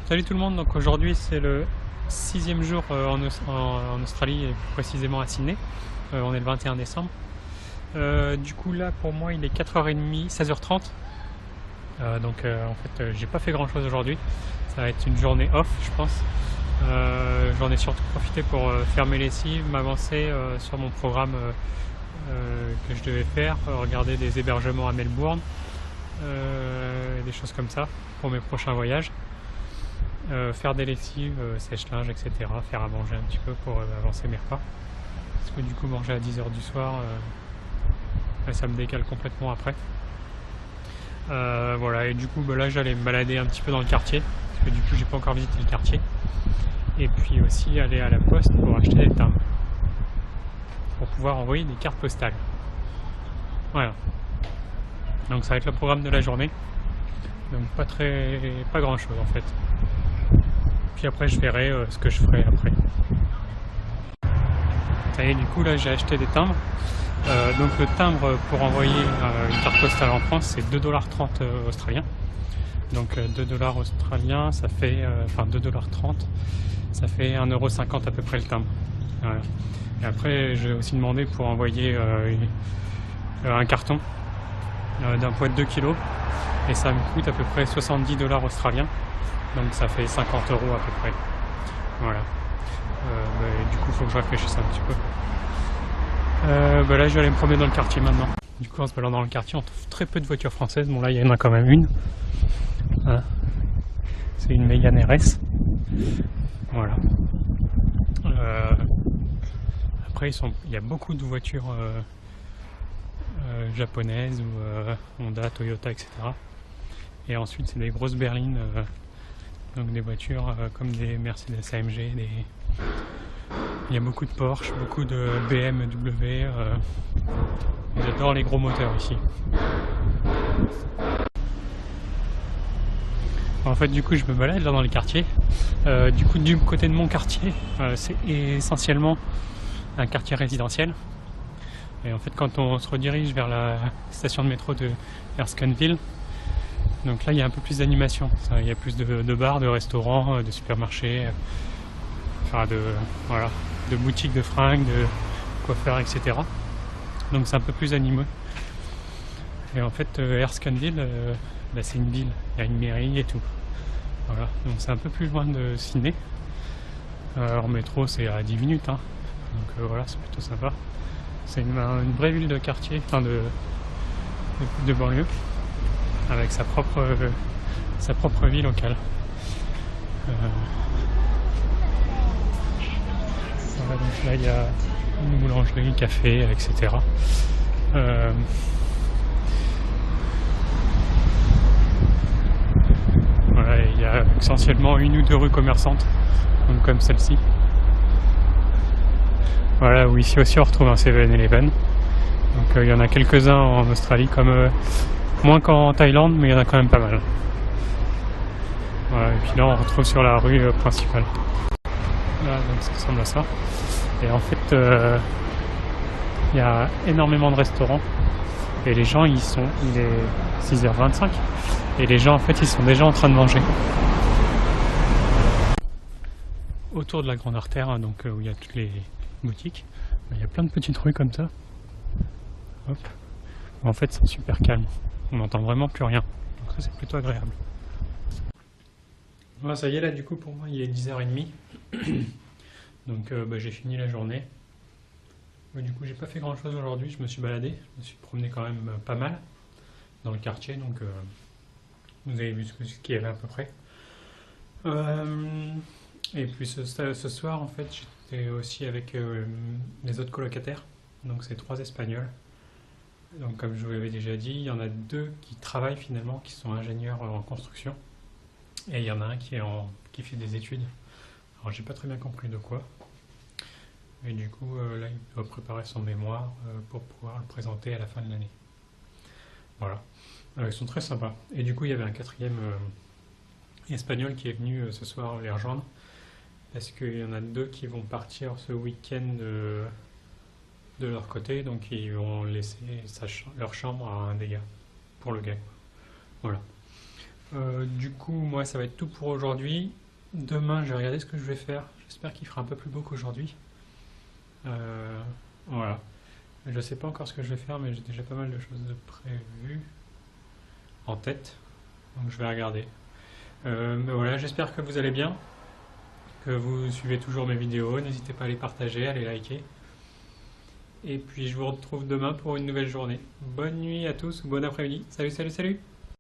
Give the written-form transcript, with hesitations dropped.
Salut tout le monde, donc aujourd'hui c'est le sixième jour en Australie et plus précisément à Sydney. On est le 21 décembre. Du coup là pour moi il est 4h30, 16h30. En fait j'ai pas fait grand chose aujourd'hui. Ça va être une journée off je pense. J'en ai surtout profité pour faire mes lessives, m'avancer sur mon programme que je devais faire, regarder des hébergements à Melbourne, des choses comme ça pour mes prochains voyages. Faire des lessives, sèche-linge, etc. Faire à manger un petit peu pour avancer mes repas. Parce que du coup manger à 10h du soir, ça me décale complètement après. Voilà, et du coup là j'allais me balader un petit peu dans le quartier, parce que du coup j'ai pas encore visité le quartier. Et puis aussi aller à la poste pour acheter des timbres. Pour pouvoir envoyer des cartes postales. Voilà. Donc ça va être le programme de la journée. Donc pas grand chose en fait. Puis après je verrai ce que je ferai après. Ça y est, du coup là j'ai acheté des timbres. Donc le timbre pour envoyer une carte postale en France c'est 2,30 $ australiens. Donc 2 $ australiens ça fait, enfin 2,30 $, ça fait 1,50 € à peu près le timbre. Voilà. Et après j'ai aussi demandé pour envoyer un carton d'un poids de 2 kg et ça me coûte à peu près 70 $ australiens. Donc ça fait 50 € à peu près. Voilà. Du coup, il faut que je réfléchisse un petit peu. Là, je vais aller me promener dans le quartier maintenant. Du coup, en se baladant dans le quartier, on trouve très peu de voitures françaises. Bon, là, il y en a quand même une. Hein, c'est une Mégane RS. Voilà. Après, il y a beaucoup de voitures japonaises ou Honda, Toyota, etc. Et ensuite, c'est des grosses berlines. Donc des voitures comme des Mercedes AMG, il y a beaucoup de Porsche, beaucoup de BMW. J'adore les gros moteurs ici. En fait, du coup, je me balade là dans les quartiers. Du coup, du côté de mon quartier, c'est essentiellement un quartier résidentiel. Et en fait, quand on se redirige vers la station de métro de Erskineville, donc là il y a un peu plus d'animation, il y a plus de bars, de restaurants, de supermarchés, enfin de boutiques de fringues, de coiffeurs, etc. Donc c'est un peu plus animé. Et en fait Erskineville, c'est une ville, il y a une mairie et tout. Voilà, donc c'est un peu plus loin de Sydney. En métro c'est à 10 minutes, hein. Donc voilà, c'est plutôt sympa. C'est une vraie ville de quartier, enfin de banlieue, avec sa propre vie locale. Voilà, donc là il y a une boulangerie, café, etc. Voilà, il y a essentiellement une ou deux rues commerçantes, donc comme celle-ci. Voilà, où ici aussi on retrouve un 7-Eleven. Donc il y en a quelques-uns en Australie, comme moins qu'en Thaïlande, mais il y en a quand même pas mal. Voilà, et puis là on retrouve sur la rue principale. Voilà, donc ça ressemble à ça. Et en fait, il y a énormément de restaurants. Et les gens, il est 6h25. Et les gens, en fait, ils sont déjà en train de manger. Autour de la grande artère, hein, donc où il y a toutes les boutiques, il y a plein de petites rues comme ça. Hop. En fait, c'est super calme. On n'entend vraiment plus rien. Donc ça, c'est plutôt agréable. Voilà, ça y est, là, du coup, pour moi, il est 10h30. Donc j'ai fini la journée. Du coup, j'ai pas fait grand chose aujourd'hui. Je me suis baladé. Je me suis promené quand même pas mal dans le quartier. Donc vous avez vu ce qu'il y avait à peu près. Et puis ce soir, en fait, j'étais aussi avec les autres colocataires. Donc c'est 3 Espagnols. Donc comme je vous l'avais déjà dit, il y en a 2 qui travaillent finalement, qui sont ingénieurs en construction. Et il y en a un qui fait des études. Alors j'ai pas très bien compris de quoi. Et du coup, là, il doit préparer son mémoire pour pouvoir le présenter à la fin de l'année. Voilà. Ils sont très sympas. Et du coup, il y avait un 4e espagnol qui est venu ce soir les rejoindre. Parce qu'il y en a 2 qui vont partir ce week-end de leur côté. Donc ils vont laisser leur chambre à un des gars. Pour le gars. Voilà. Du coup, moi, ça va être tout pour aujourd'hui. Demain, je vais regarder ce que je vais faire. J'espère qu'il fera un peu plus beau qu'aujourd'hui. Voilà. Je sais pas encore ce que je vais faire, mais j'ai déjà pas mal de choses de prévues en tête. Donc je vais regarder. Mais voilà, j'espère que vous allez bien, que vous suivez toujours mes vidéos. N'hésitez pas à les partager, à les liker. Et puis je vous retrouve demain pour une nouvelle journée. Bonne nuit à tous ou bon après-midi. Salut, salut, salut!